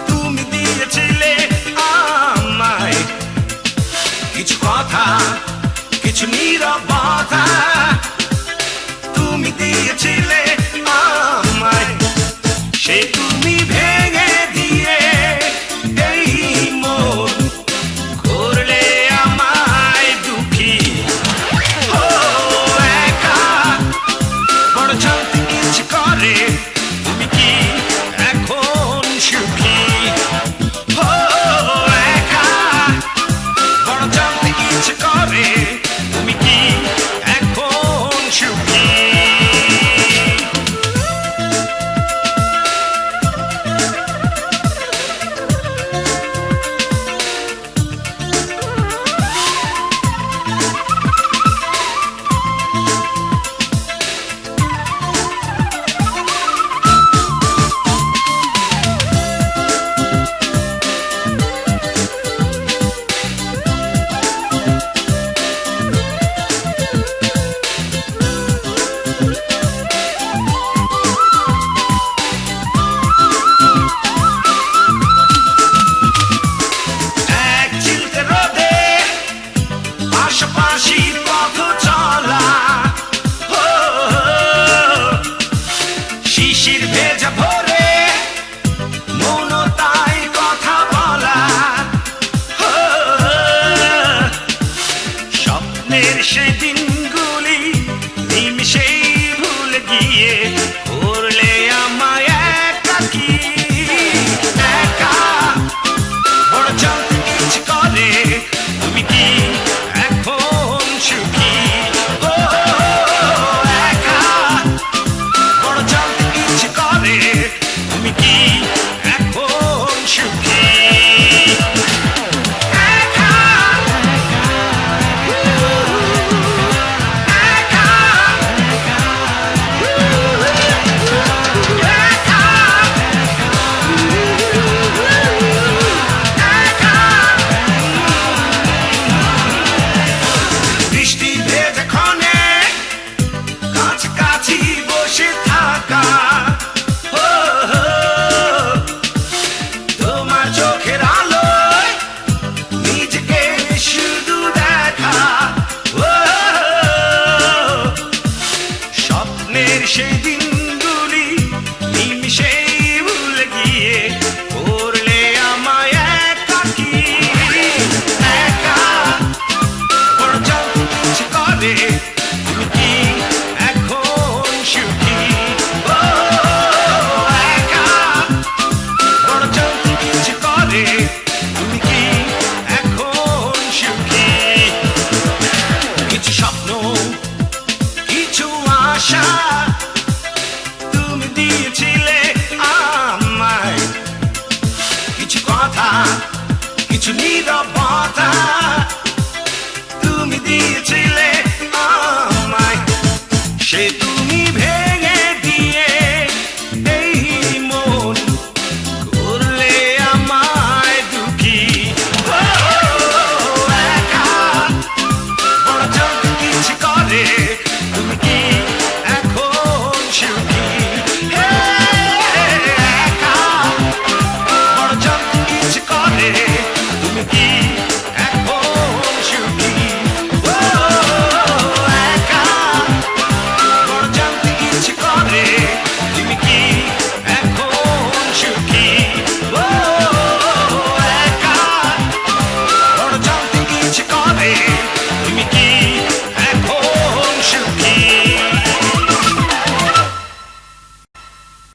তুমি দিয়েছিলে আমায় কিছু কথা, কিছু নীরবতা। তুমি দিয়েছিলে আমায়, সে তুমি ভেঙে দিয়ে এই মন করলে আমায় দুঃখী। ও একা বড় জানতে ইচ্ছে করে তুমি কি এখন সুখী। ও একা বড় জানতে ইচ্ছে করে তুমি কি এখন সুখী। পাশাপাশি পথ চলা, শিশির ভেজা ভরে মৌনতায় কথা বলা, স্বপ্নের সে